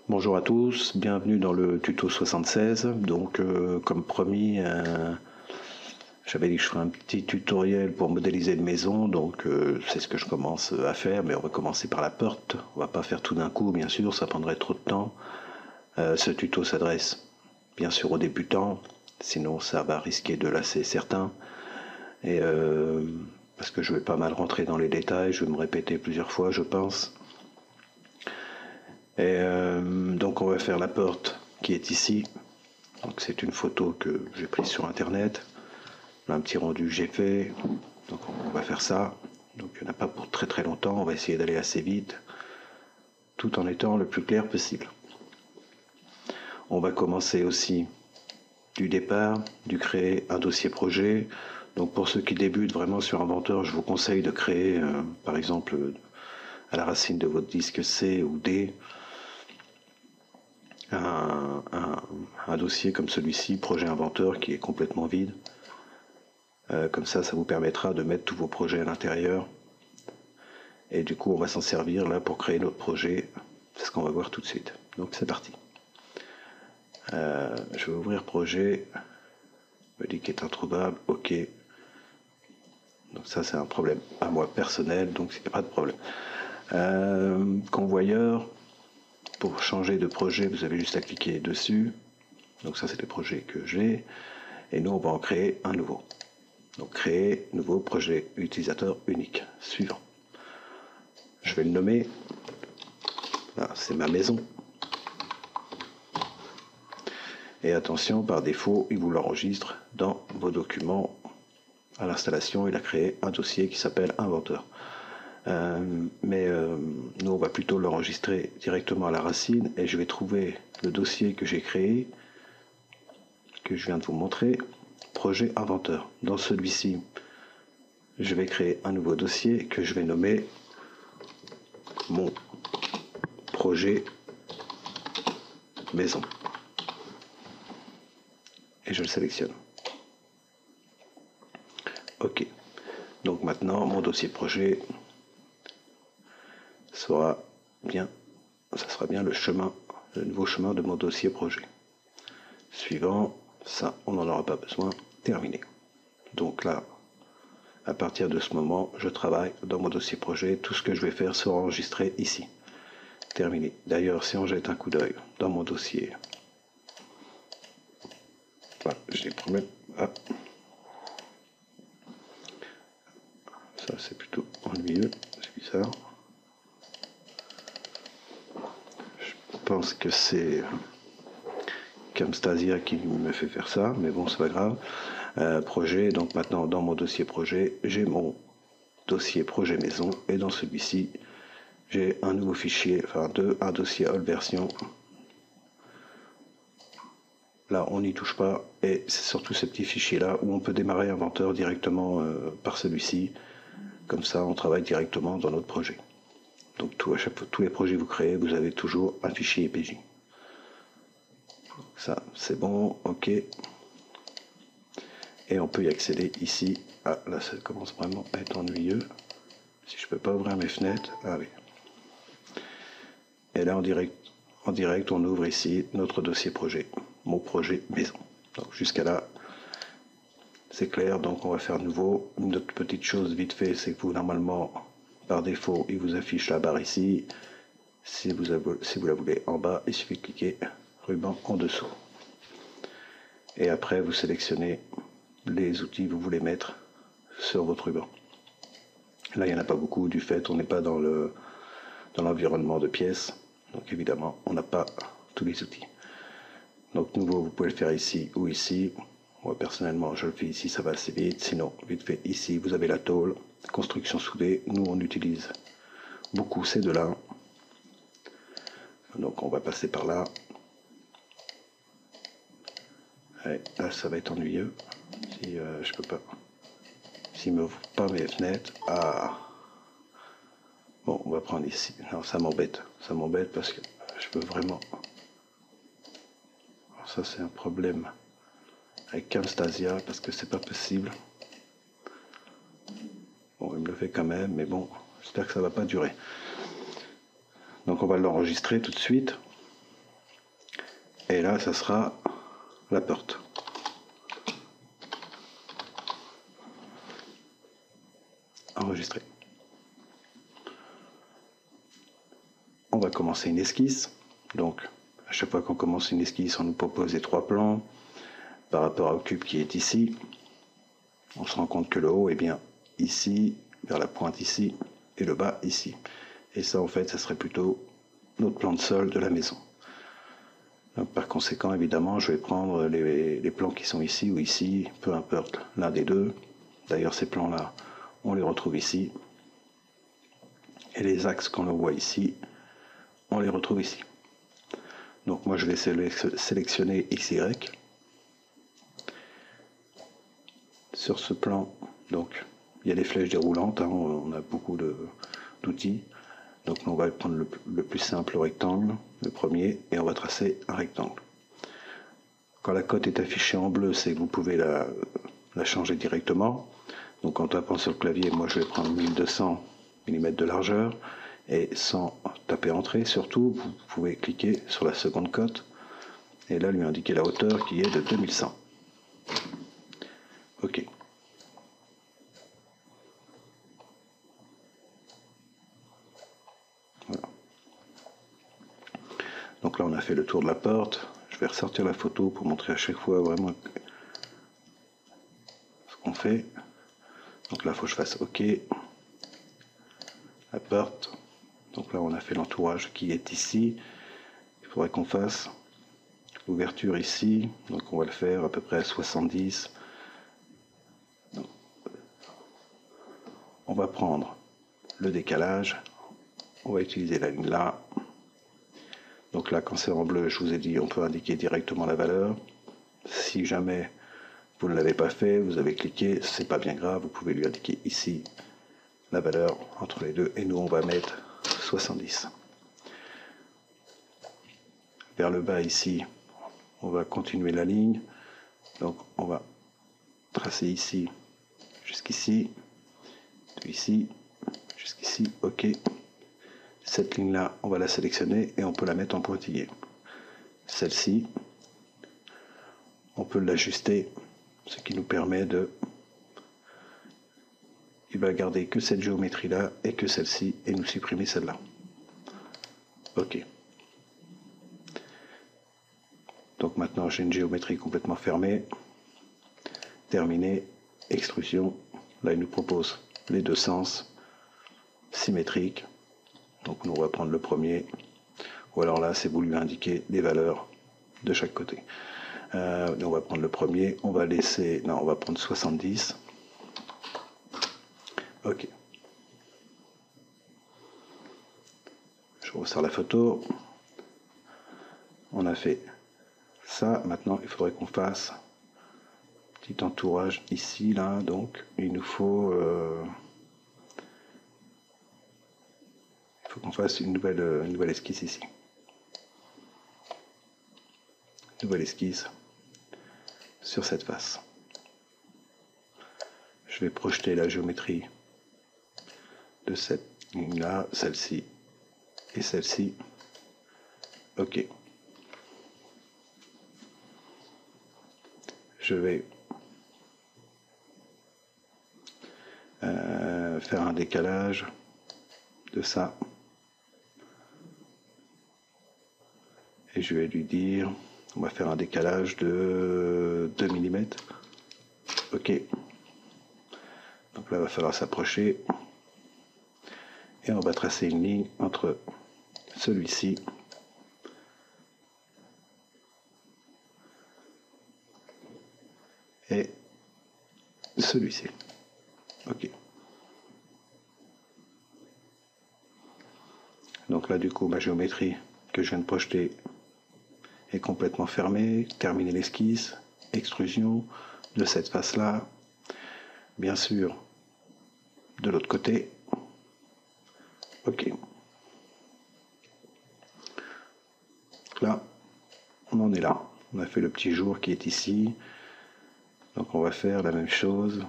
Bonjour à tous, bienvenue dans le tuto 76. Donc comme promis, j'avais dit que je ferais un petit tutoriel pour modéliser une maison, donc c'est ce que je commence à faire, mais on va commencer par la porte. On va pas faire tout d'un coup, bien sûr, ça prendrait trop de temps. Ce tuto s'adresse bien sûr aux débutants, sinon ça va risquer de lasser certains. Et parce que je vais pas mal rentrer dans les détails, je vais me répéter plusieurs fois, je pense. Et donc on va faire la porte qui est ici. Donc c'est une photo que j'ai prise sur internet. Là, un petit rendu que j'ai fait. Donc on va faire ça. Donc il n'y en a pas pour très très longtemps. On va essayer d'aller assez vite, tout en étant le plus clair possible. On va commencer aussi du départ, du créer un dossier projet. Donc pour ceux qui débutent vraiment sur Inventor, je vous conseille de créer par exemple à la racine de votre disque C ou D un dossier comme celui-ci, projet Inventor, qui est complètement vide. Comme ça vous permettra de mettre tous vos projets à l'intérieur. Et du coup, on va s'en servir là pour créer notre projet. C'est ce qu'on va voir tout de suite. Donc c'est parti. Je vais ouvrir projet. Me dit qu'il est introuvable. OK. Donc ça, c'est un problème à moi personnel, donc il n'y a pas de problème. Convoyeur. Pour changer de projet, vous avez juste à cliquer dessus. Donc ça, c'est les projets que j'ai. Et nous, on va en créer un nouveau. Donc créer nouveau projet utilisateur unique. Suivant. Je vais le nommer. Là, c'est ma maison. Et attention, par défaut, il vous l'enregistre dans vos documents. À l'installation, il a créé un dossier qui s'appelle Inventor. Nous, on va plutôt l'enregistrer directement à la racine et je vais trouver le dossier que j'ai créé, que je viens de vous montrer, projet Inventor. Dans celui-ci, je vais créer un nouveau dossier que je vais nommer mon projet maison. Et je le sélectionne. OK. Donc maintenant, mon dossier projet ça sera bien le nouveau chemin de mon dossier projet. Suivant, ça, on n'en aura pas besoin. Terminé. Donc là, à partir de ce moment, je travaille dans mon dossier projet. Tout ce que je vais faire sera enregistré ici. Terminé. D'ailleurs, si on jette un coup d'œil dans mon dossier, voilà, j'ai des problèmes. Ah. Ça, c'est plutôt ennuyeux. C'est bizarre. Je pense que c'est Camtasia qui me fait faire ça, mais bon, c'est pas grave. Projet, donc maintenant dans mon dossier projet, j'ai mon dossier projet maison, et dans celui-ci, j'ai un nouveau fichier, un dossier all version. Là, on n'y touche pas, et c'est surtout ces petits fichiers-là où on peut démarrer Inventor directement par celui-ci. Comme ça, on travaille directement dans notre projet. Donc tous les projets que vous créez, vous avez toujours un fichier EPJ. Ça, c'est bon, OK. Et on peut y accéder ici. Ah, là, ça commence vraiment à être ennuyeux. Si je peux pas ouvrir mes fenêtres, ah oui. Et là, en direct, on ouvre ici notre dossier projet, mon projet maison. Donc jusqu'à là, c'est clair. Donc on va faire nouveau. Une autre petite chose vite fait, c'est que vous, normalement, par défaut, il vous affiche la barre ici. Si vous la voulez en bas, il suffit de cliquer ruban en dessous. Et après, vous sélectionnez les outils que vous voulez mettre sur votre ruban. Là, il n'y en a pas beaucoup, du fait on n'est pas dans l'environnement de pièces. Donc évidemment, on n'a pas tous les outils. Donc nouveau, vous pouvez le faire ici ou ici. Moi personnellement, je le fais ici, ça va assez vite. Sinon, vite fait, ici, vous avez la tôle, construction soudée. Nous, on utilise beaucoup ces deux-là. Donc on va passer par là. Et là, ça va être ennuyeux. Si je peux pas. S'il ne m'ouvre pas mes fenêtres. Ah. Bon, on va prendre ici. Non, ça m'embête. Ça m'embête parce que je peux vraiment. Alors ça, c'est un problème avec Camtasia parce que c'est pas possible. Bon, il me le fait quand même, mais bon, j'espère que ça va pas durer. Donc on va l'enregistrer tout de suite. Et là, ça sera la porte. Enregistrer. On va commencer une esquisse. Donc, à chaque fois qu'on commence une esquisse, on nous propose les 3 plans par rapport au cube qui est ici. On se rend compte que le haut est bien ici, vers la pointe ici, et le bas ici. Et ça, en fait, ça serait plutôt notre plan de sol de la maison. Donc, par conséquent, évidemment, je vais prendre les plans qui sont ici ou ici, peu importe, l'un des deux. D'ailleurs, ces plans-là, on les retrouve ici. Et les axes qu'on voit ici, on les retrouve ici. Donc moi, je vais sélectionner XY. Sur ce plan, donc, il y a les flèches déroulantes, hein, on a beaucoup d'outils. Donc on va prendre le plus simple rectangle, le premier, et on va tracer un rectangle. Quand la cote est affichée en bleu, c'est que vous pouvez la changer directement. Donc en tapant sur le clavier, moi je vais prendre 1200 mm de largeur, et sans taper entrée, surtout, vous pouvez cliquer sur la seconde cote, et là lui indiquer la hauteur qui est de 2100. OK. Voilà. Donc là, on a fait le tour de la porte. Je vais ressortir la photo pour montrer à chaque fois vraiment ce qu'on fait. Donc là, il faut que je fasse OK. La porte. Donc là, on a fait l'entourage qui est ici. Il faudrait qu'on fasse l'ouverture ici. Donc on va le faire à peu près à 70. Donc, on va prendre le décalage. On va utiliser la ligne là. Donc là, quand c'est en bleu, je vous ai dit, on peut indiquer directement la valeur. Si jamais vous ne l'avez pas fait, vous avez cliqué, c'est pas bien grave, vous pouvez lui indiquer ici la valeur entre les deux, et nous on va mettre 70. Vers le bas ici, on va continuer la ligne, donc on va tracer ici jusqu'ici, de ici jusqu'ici, OK. Cette ligne là, on va la sélectionner et on peut la mettre en pointillé. Celle-ci, on peut l'ajuster, ce qui nous permet de... Il va garder que cette géométrie là et que celle-ci, et nous supprimer celle-là. OK. Donc maintenant j'ai une géométrie complètement fermée. Terminé. Extrusion. Là il nous propose les deux sens symétriques. Donc nous on va prendre le premier. Ou alors là c'est vous lui indiquer des valeurs de chaque côté. On va prendre le premier. On va laisser... Non, on va prendre 70. OK. Je ressors la photo. On a fait ça. Maintenant, il faudrait qu'on fasse un petit entourage ici, là. Donc, il nous faut... il faut qu'on fasse une nouvelle esquisse ici. Nouvelle esquisse sur cette face. Je vais projeter la géométrie de cette ligne-là, celle-ci et celle-ci. OK. Je vais faire un décalage de ça. Et je vais lui dire, on va faire un décalage de 2 mm. OK. Donc là, il va falloir s'approcher. Et on va tracer une ligne entre celui-ci et celui-ci. OK. Donc là, du coup, ma géométrie que je viens de projeter est complètement fermée. Terminer l'esquisse, extrusion de cette face-là. Bien sûr, de l'autre côté. OK. Là, on en est là. On a fait le petit jour qui est ici. Donc on va faire la même chose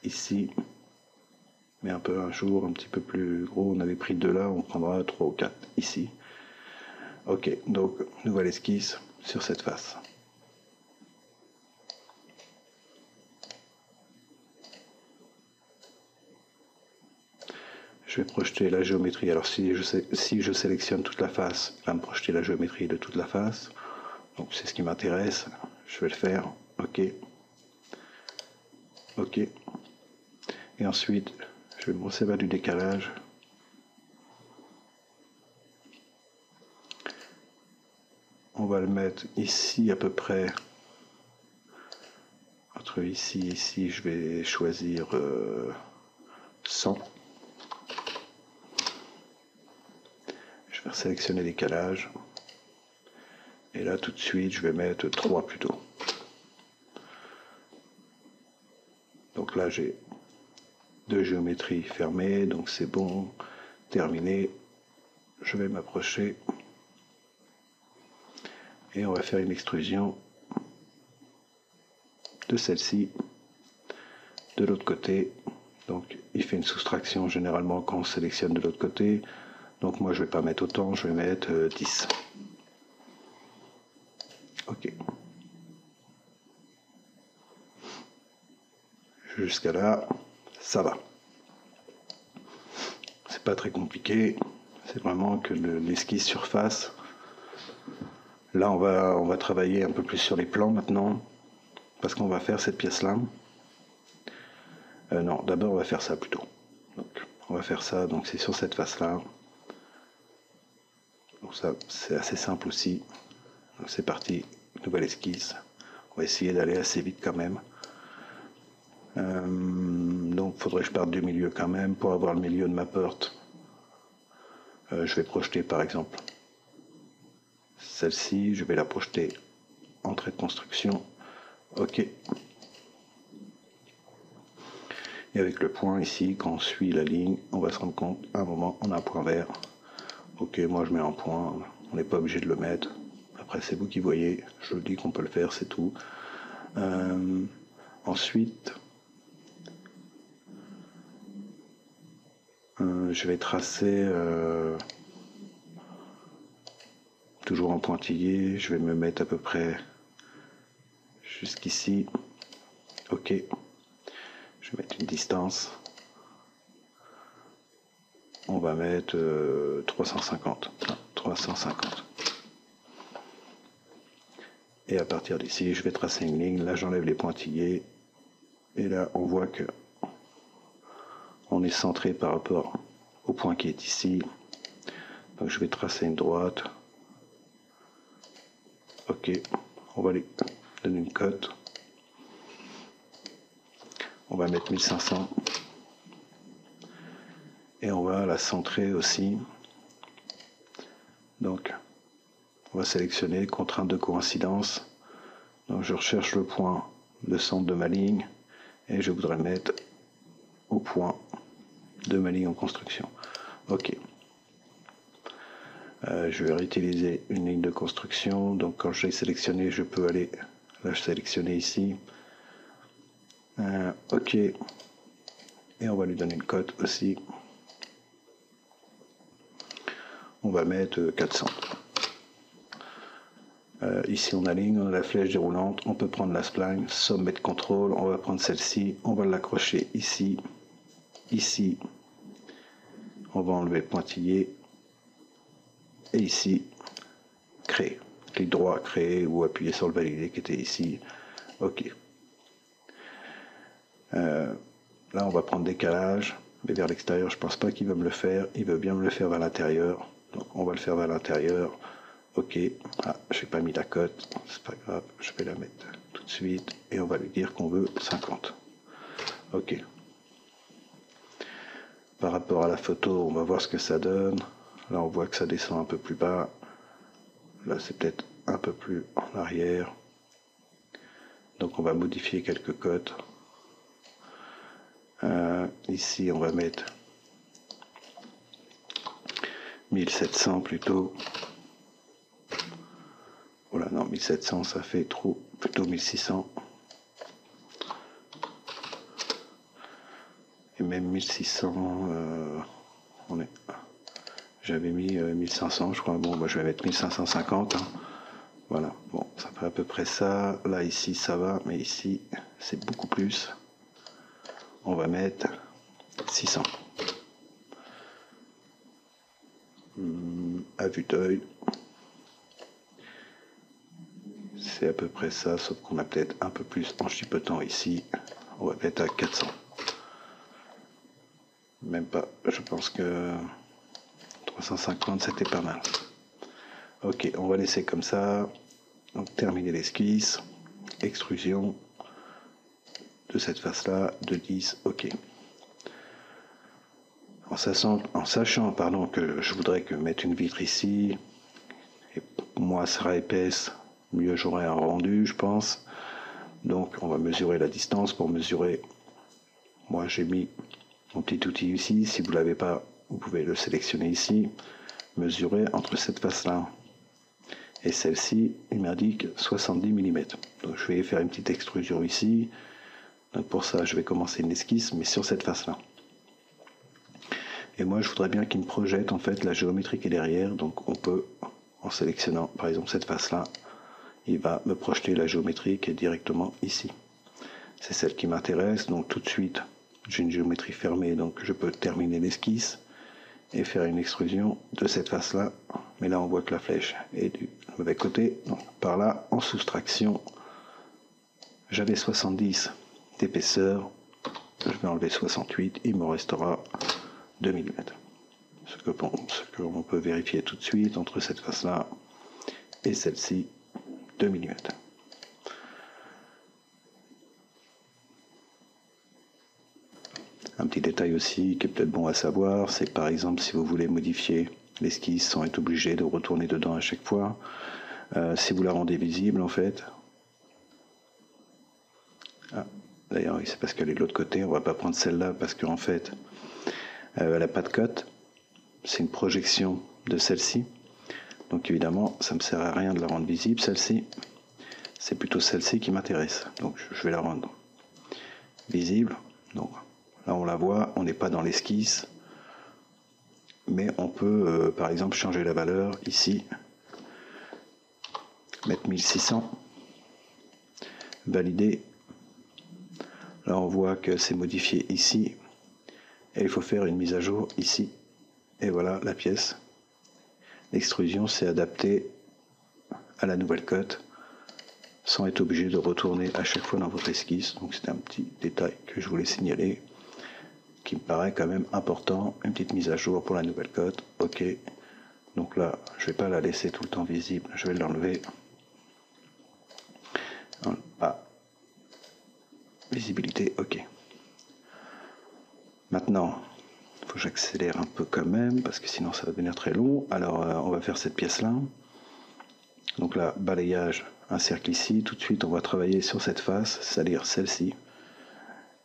ici. Mais un jour un petit peu plus gros. On avait pris 2 là, on prendra 3 ou 4 ici. Ok, donc nouvelle esquisse sur cette face. Je vais projeter la géométrie. Alors si je sélectionne toute la face, il va me projeter la géométrie de toute la face. Donc c'est ce qui m'intéresse. Je vais le faire. Ok. Ok. Et ensuite, je vais me servir du décalage. On va le mettre ici à peu près. Entre ici et ici, je vais choisir 100. Je vais sélectionner décalage. Et là, tout de suite, je vais mettre 3 plutôt. Donc là, j'ai 2 géométries fermées, donc c'est bon, terminé. Je vais m'approcher et on va faire une extrusion de celle-ci de l'autre côté. Donc il fait une soustraction généralement quand on sélectionne de l'autre côté. Donc moi je vais pas mettre autant, je vais mettre 10. Ok. Jusqu'à là, ça va. C'est pas très compliqué. C'est vraiment que l'esquisse surface. Là on va travailler un peu plus sur les plans maintenant. Parce qu'on va faire cette pièce-là. Non, d'abord on va faire ça plutôt. Donc, on va faire ça, donc c'est sur cette face-là. Donc ça, c'est assez simple aussi. Donc c'est parti, nouvelle esquisse. On va essayer d'aller assez vite quand même. Donc faudrait que je parte du milieu quand même. Pour avoir le milieu de ma porte, je vais projeter par exemple celle-ci. Je vais la projeter en trait de construction. Ok. Et avec le point ici, quand on suit la ligne, on va se rendre compte, à un moment, on a un point vert. Ok, moi je mets un point, on n'est pas obligé de le mettre. Après, c'est vous qui voyez, je dis qu'on peut le faire, c'est tout. Ensuite, je vais tracer toujours en pointillé, je vais me mettre à peu près jusqu'ici. Ok, je vais mettre une distance. On va mettre 350. Non, 350. Et à partir d'ici, je vais tracer une ligne. Là, j'enlève les pointillés. Et là, on voit que on est centré par rapport au point qui est ici. Donc, je vais tracer une droite. Ok, on va lui donner une cote. On va mettre 1500. Et on va la centrer aussi. Donc, on va sélectionner contrainte de coïncidence. Donc, je recherche le point de centre de ma ligne et je voudrais mettre au point de ma ligne en construction. Ok. Je vais réutiliser une ligne de construction. Donc, quand j'ai sélectionné, je peux aller la sélectionner ici. Ok. Et on va lui donner une cote aussi. On va mettre 400. Ici on aligne, on a la flèche déroulante, on peut prendre la spline, sommet de contrôle, on va prendre celle-ci, on va l'accrocher ici, ici, on va enlever le pointillé, et ici, créer. Clic droit, créer, ou appuyer sur le valider qui était ici. Ok. Là on va prendre décalage, mais vers l'extérieur, je pense pas qu'il va me le faire, il veut bien me le faire vers l'intérieur, donc on va le faire vers l'intérieur. Ok, ah, je n'ai pas mis la cote, c'est pas grave, je vais la mettre tout de suite et on va lui dire qu'on veut 50. Ok. Par rapport à la photo, on va voir ce que ça donne. Là, on voit que ça descend un peu plus bas. Là, c'est peut-être un peu plus en arrière. Donc, on va modifier quelques cotes. Ici, on va mettre 1700 plutôt. Voilà, non, 1700, ça fait trop. Plutôt 1600. Et même 1600, J'avais mis 1500, je crois. Bon, moi je vais mettre 1550. Hein. Voilà, bon, ça fait à peu près ça. Là, ici, ça va, mais ici, c'est beaucoup plus. On va mettre 600. À vue d'œil, c'est à peu près ça, sauf qu'on a peut-être un peu plus en chipotant ici. On va mettre à 400. Même pas, je pense que 350, c'était pas mal. Ok, on va laisser comme ça. Donc, terminer l'esquisse. Extrusion de cette face-là, de 10, ok. En sachant que je voudrais mettre une vitre ici, et moins elle sera épaisse, mieux j'aurai un rendu, je pense. Donc on va mesurer la distance pour mesurer. Moi j'ai mis mon petit outil ici, si vous ne l'avez pas, vous pouvez le sélectionner ici. Mesurer entre cette face-là et celle-ci, il m'indique 70 mm. Donc je vais faire une petite extrusion ici. Donc pour ça, je vais commencer une esquisse, mais sur cette face-là. Et moi, je voudrais bien qu'il me projette en fait la géométrie qui est derrière. Donc on peut, en sélectionnant par exemple cette face-là, il va me projeter la géométrie qui est directement ici. C'est celle qui m'intéresse. Donc tout de suite, j'ai une géométrie fermée, donc je peux terminer l'esquisse et faire une extrusion de cette face-là. Mais là, on voit que la flèche est du mauvais côté. Donc par là, en soustraction, j'avais 70 d'épaisseur. Je vais enlever 68. Il me restera 2 mm. Ce que l'on peut vérifier tout de suite entre cette face-là et celle-ci, 2 mm. Un petit détail aussi qui est peut-être bon à savoir, c'est par exemple si vous voulez modifier l'esquisse sans être obligé de retourner dedans à chaque fois, si vous la rendez visible en fait. Ah, d'ailleurs, c'est parce qu'elle est de l'autre côté, on va pas prendre celle-là parce qu'en fait, elle n'a pas de cote. C'est une projection de celle-ci. Donc évidemment, ça ne me sert à rien de la rendre visible, celle-ci. C'est plutôt celle-ci qui m'intéresse. Donc je vais la rendre visible. Donc là, on la voit, on n'est pas dans l'esquisse. Mais on peut, par exemple, changer la valeur ici. Mettre 1600. Valider. Là, on voit que c'est modifié ici. Et il faut faire une mise à jour ici. Et voilà la pièce. L'extrusion s'est adaptée à la nouvelle cote sans être obligé de retourner à chaque fois dans votre esquisse. Donc c'était un petit détail que je voulais signaler qui me paraît quand même important. Une petite mise à jour pour la nouvelle cote. Ok. Donc là, je ne vais pas la laisser tout le temps visible. Je vais l'enlever. Ah. Visibilité, ok. Maintenant, il faut que j'accélère un peu quand même, parce que sinon ça va devenir très long. Alors, on va faire cette pièce-là. Donc là, balayage, un cercle ici. Tout de suite, on va travailler sur cette face, c'est-à-dire celle-ci.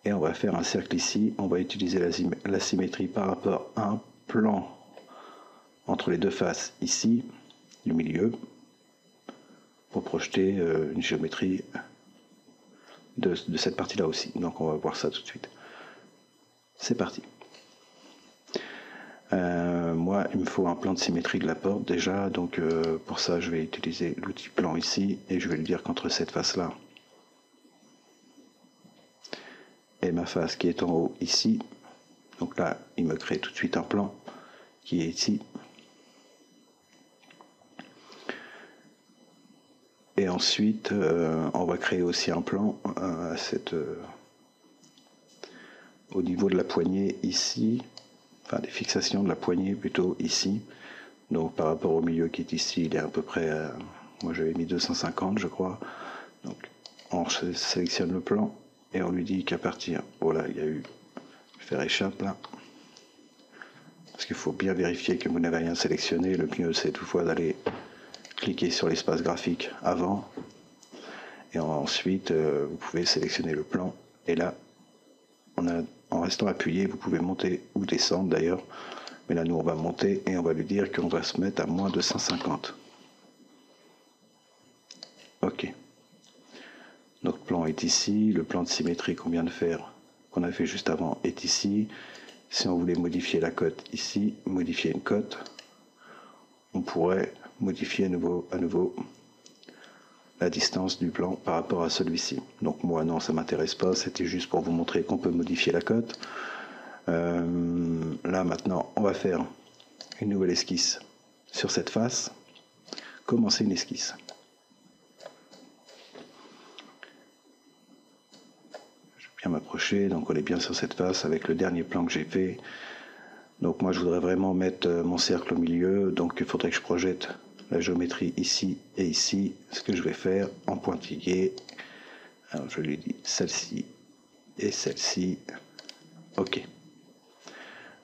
Et on va faire un cercle ici. On va utiliser la symétrie par rapport à un plan entre les deux faces ici, du milieu, pour projeter une géométrie de cette partie-là aussi. Donc on va voir ça tout de suite. C'est parti. Moi, il me faut un plan de symétrie de la porte déjà, donc pour ça, je vais utiliser l'outil plan ici, et je vais lui dire qu'entre cette face-là et ma face qui est en haut ici, donc là, il me crée tout de suite un plan qui est ici. Et ensuite, on va créer aussi un plan au niveau de la poignée ici, enfin des fixations de la poignée plutôt ici. Donc par rapport au milieu qui est ici, il est à peu près, moi j'avais mis 250 je crois. Donc on sélectionne le plan et on lui dit qu'à partir, voilà, il y a eu, je vais faire échappe là, parce qu'il faut bien vérifier que vous n'avez rien sélectionné. Le mieux c'est toutefois d'aller cliquer sur l'espace graphique avant, et ensuite vous pouvez sélectionner le plan, et là en restant appuyé, vous pouvez monter ou descendre d'ailleurs, mais là nous on va monter et on va lui dire qu'on va se mettre à moins de 150. Ok. Notre plan est ici, le plan de symétrie qu'on vient de faire, qu'on a fait juste avant, est ici. Si on voulait modifier la cote ici, modifier une cote, on pourrait modifier à nouveau la distance du plan par rapport à celui-ci. Donc moi non, ça m'intéresse pas, c'était juste pour vous montrer qu'on peut modifier la cote. Là maintenant, on va faire une nouvelle esquisse sur cette face. Commencer une esquisse. Je vais bien m'approcher, donc on est bien sur cette face avec le dernier plan que j'ai fait. Donc moi je voudrais vraiment mettre mon cercle au milieu, donc il faudrait que je projette la géométrie ici et ici. Ce que je vais faire en pointillé, alors je lui dis celle-ci et celle-ci. Ok.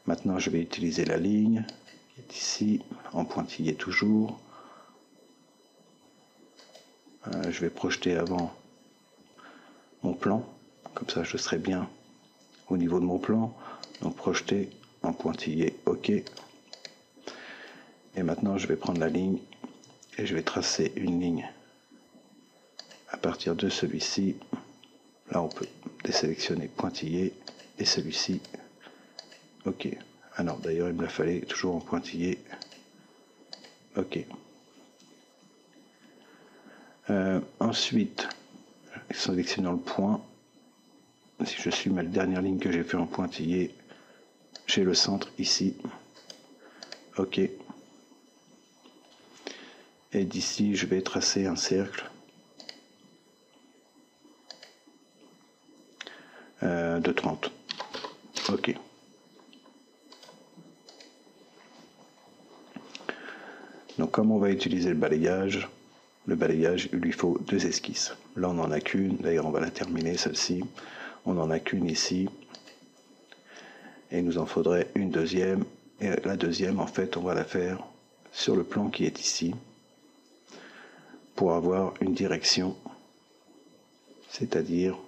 Maintenant je vais utiliser la ligne qui est ici, en pointillé toujours. Je vais projeter avant mon plan, comme ça je serai bien au niveau de mon plan. Donc projeter en pointillé, ok. Et maintenant je vais prendre la ligne et je vais tracer une ligne à partir de celui-ci. Là on peut désélectionner pointillé et celui-ci, ok. Alors d'ailleurs il me la fallait toujours en pointillé, ok. Ensuite, sélectionnant le point, si je suis ma dernière ligne que j'ai fait en pointillé, j'ai le centre ici, ok. Et d'ici je vais tracer un cercle de 30, ok. Donc comme on va utiliser le balayage, il lui faut 2 esquisses. Là on n'en a qu'une, d'ailleurs on va la terminer celle-ci. On n'en a qu'une ici. Et il nous en faudrait une deuxième. Et la deuxième en fait on va la faire sur le plan qui est ici. Pour avoir une direction. C'est-à-dire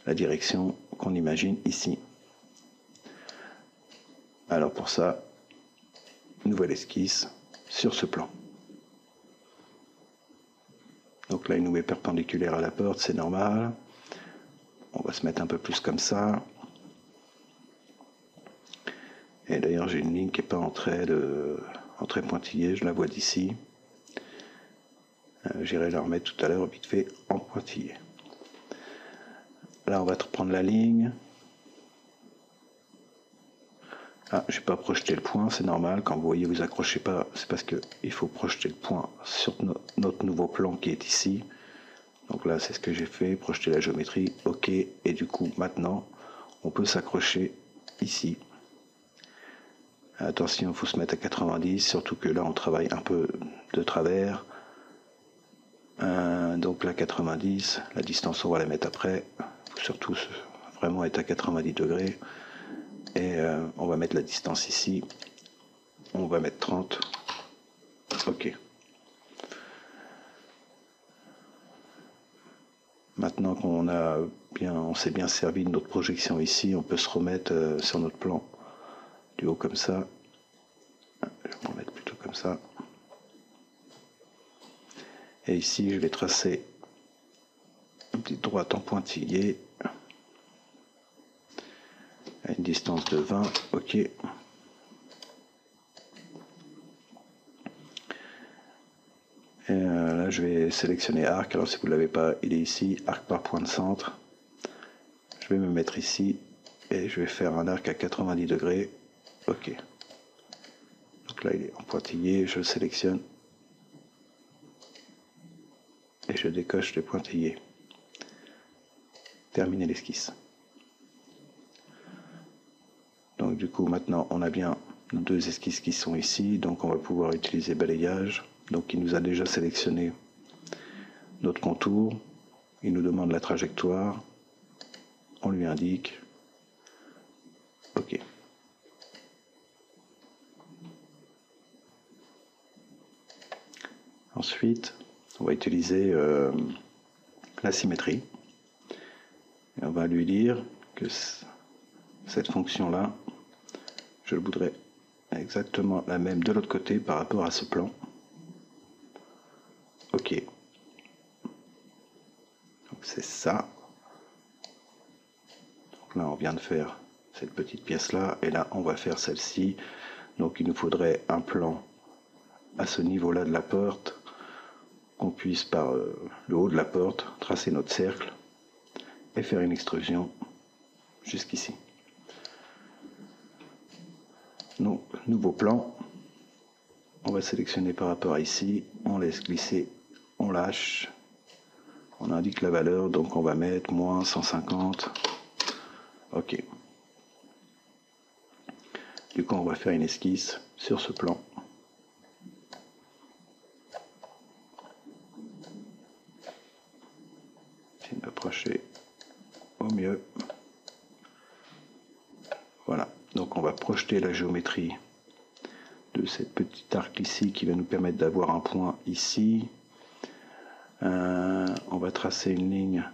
la direction qu'on imagine ici. Alors pour ça, nouvelle esquisse sur ce plan. Donc là, il nous met perpendiculaire à la porte, c'est normal. On va se mettre un peu plus comme ça. Et d'ailleurs, j'ai une ligne qui n'est pas en trait pointillé, je la vois d'ici. J'irai la remettre tout à l'heure vite fait en pointillé. Là, on va prendre la ligne. Ah, je n'ai pas projeté le point, c'est normal. Quand vous voyez, vous accrochez pas, c'est parce qu'il faut projeter le point sur notre nouveau plan qui est ici. Donc là, c'est ce que j'ai fait, projeter la géométrie, ok. Et du coup, maintenant, on peut s'accrocher ici. Attention, il faut se mettre à 90, surtout que là, on travaille un peu de travers. Donc là, 90, la distance, on va la mettre après. Il faut surtout vraiment être à 90 degrés. Et on va mettre la distance ici. On va mettre 30. Ok. Maintenant on s'est bien servi de notre projection ici, on peut se remettre sur notre plan du haut comme ça. Je vais me remettre plutôt comme ça. Et ici, je vais tracer une petite droite en pointillé à une distance de 20, ok. Et là, je vais sélectionner arc. Alors, si vous ne l'avez pas, il est ici, arc par point de centre. Je vais me mettre ici et je vais faire un arc à 90 degrés, ok. Donc là, il est en pointillé, je le sélectionne et je décoche les pointillés. Terminer l'esquisse. Donc du coup maintenant on a bien nos 2 esquisses qui sont ici, donc on va pouvoir utiliser balayage. Donc il nous a déjà sélectionné notre contour, il nous demande la trajectoire, on lui indique, ok. Ensuite on va utiliser la symétrie. Et on va lui dire que cette fonction-là, je voudrais exactement la même de l'autre côté par rapport à ce plan. Ok. Donc c'est ça. Donc là, on vient de faire cette petite pièce-là, et là, on va faire celle-ci. Donc il nous faudrait un plan à ce niveau-là de la porte, qu'on puisse par le haut de la porte tracer notre cercle et faire une extrusion jusqu'ici. Donc, nouveau plan, on va sélectionner par rapport à ici, on laisse glisser, on lâche, on indique la valeur, donc on va mettre moins 150, ok. Du coup on va faire une esquisse sur ce plan. J'essaie de m'approcher au mieux. Voilà, donc on va projeter la géométrie de cette petite arc ici qui va nous permettre d'avoir un point ici. On va tracer une ligne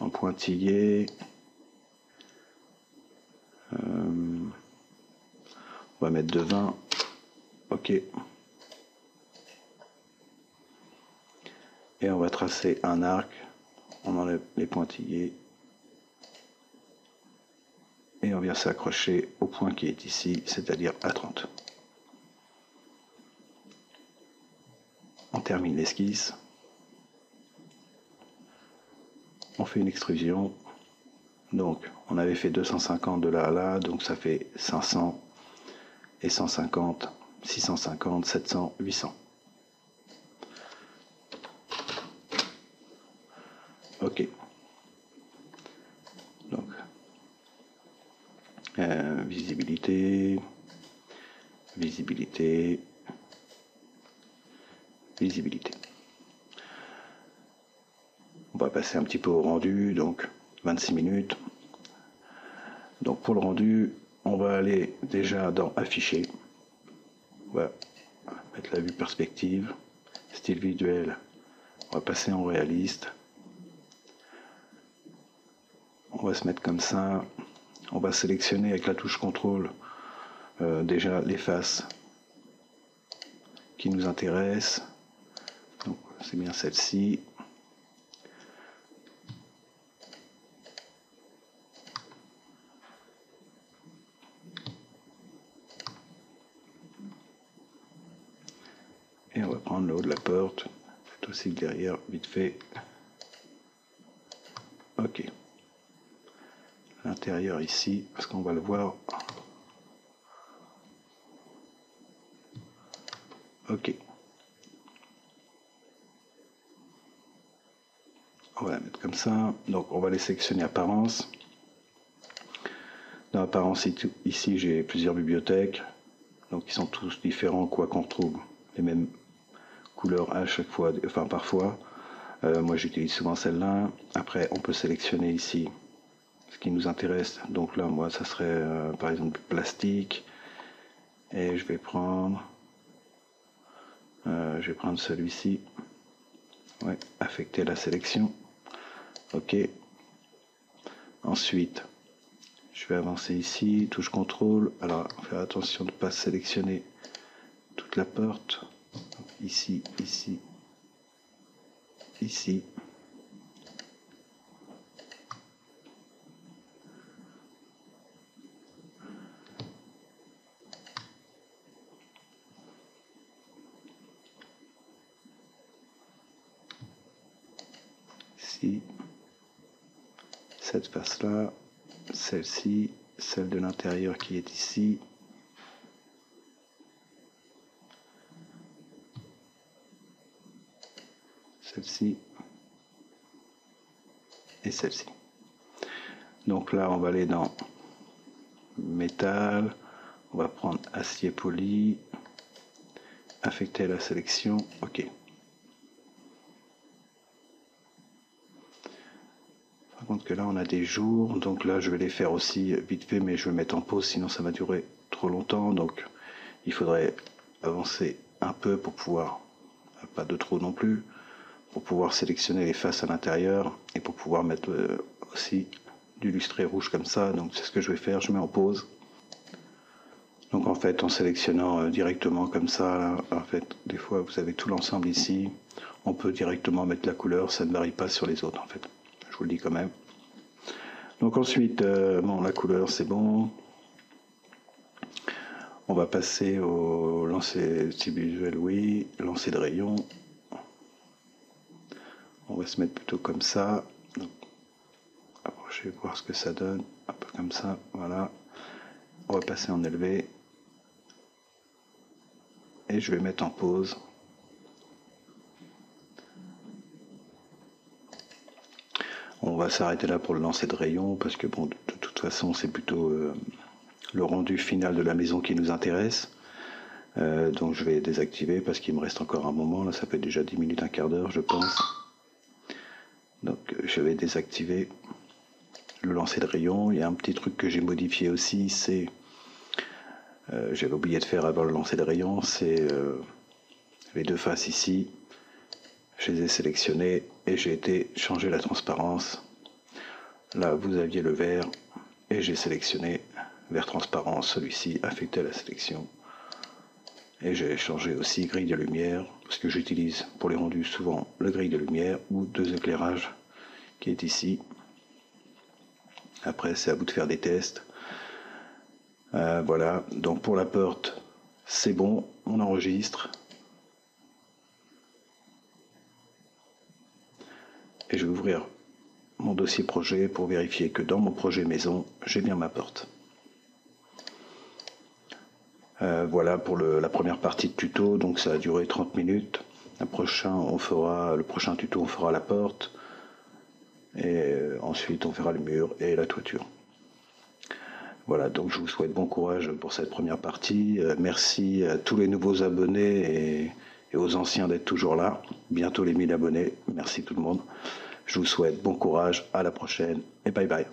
en pointillé. On va mettre de 20. Ok. Et on va tracer un arc. On enlève les pointillés. Et on vient s'accrocher au point qui est ici, c'est-à-dire à 30. On termine l'esquisse. On fait une extrusion. Donc, on avait fait 250 de là à là, donc ça fait 500 et 150, 650, 700, 800. Ok. Donc, visibilité, visibilité, visibilité. On va passer un petit peu au rendu, donc 26 minutes. Donc pour le rendu, on va aller déjà dans afficher. On va mettre la vue perspective, style visuel. On va passer en réaliste. On va se mettre comme ça. On va sélectionner avec la touche contrôle déjà les faces qui nous intéressent. Donc c'est bien celle-ci. Et on va prendre le haut de la porte, peut-être aussi derrière, vite fait. Ok. L'intérieur ici, parce qu'on va le voir. Ok. On va la mettre comme ça. Donc on va les sélectionner apparence. Dans apparence ici j'ai plusieurs bibliothèques. Donc ils sont tous différents, quoi qu'on retrouve les mêmes couleurs à chaque fois, enfin parfois. Moi j'utilise souvent celle-là. Après on peut sélectionner ici ce qui nous intéresse. Donc là moi ça serait par exemple plastique. Et je vais prendre celui-ci. Ouais, affecter la sélection. Ok. Ensuite, je vais avancer ici, touche contrôle. Alors, faire attention de ne pas sélectionner toute la porte. Donc, ici, ici, ici. Ici. Cette face-là, celle-ci, celle de l'intérieur qui est ici. Celle-ci. Et celle-ci. Donc là, on va aller dans métal. On va prendre acier poli. Affecter la sélection. OK. Par contre que là, on a des jours. Donc là, je vais les faire aussi vite fait, mais je vais mettre en pause, sinon ça va durer trop longtemps. Donc il faudrait avancer un peu pour pouvoir, pas de trop non plus, pour pouvoir sélectionner les faces à l'intérieur et pour pouvoir mettre aussi du lustré rouge comme ça. Donc c'est ce que je vais faire, je mets en pause. Donc en fait, en sélectionnant directement comme ça, là, en fait, des fois vous avez tout l'ensemble ici, on peut directement mettre la couleur, ça ne varie pas sur les autres en fait. Je vous le dis quand même. Donc ensuite, bon, la couleur c'est bon. On va passer au lancer visuel, oui, lancer de rayon. On va se mettre plutôt comme ça. Donc, approchez, voir ce que ça donne. Un peu comme ça, voilà. On va passer en élevé. Et je vais mettre en pause. On va s'arrêter là pour le lancer de rayon parce que bon, de toute façon, c'est plutôt le rendu final de la maison qui nous intéresse. Donc je vais désactiver parce qu'il me reste encore un moment. Là, ça fait déjà 10 minutes, un quart d'heure, je pense. Donc je vais désactiver le lancer de rayon. Il y a un petit truc que j'ai modifié aussi, c'est j'avais oublié de faire avant le lancer de rayon, c'est les deux faces ici. Je les ai sélectionnées et j'ai été changer la transparence. Là, vous aviez le vert et j'ai sélectionné vert transparent, celui-ci affecté à la sélection. Et j'ai changé aussi grille de lumière, parce que j'utilise pour les rendus souvent le grille de lumière ou deux éclairages qui est ici. Après, c'est à vous de faire des tests. Voilà, donc pour la porte, c'est bon, on enregistre. Et je vais ouvrir mon dossier projet pour vérifier que dans mon projet maison, j'ai bien ma porte. Voilà pour la première partie de tuto, donc ça a duré 30 minutes. Le prochain tuto, on fera la porte. Et ensuite, on fera le mur et la toiture. Voilà, donc je vous souhaite bon courage pour cette première partie. Merci à tous les nouveaux abonnés et aux anciens d'être toujours là. Bientôt les 1000 abonnés. Merci tout le monde. Je vous souhaite bon courage, à la prochaine et bye bye.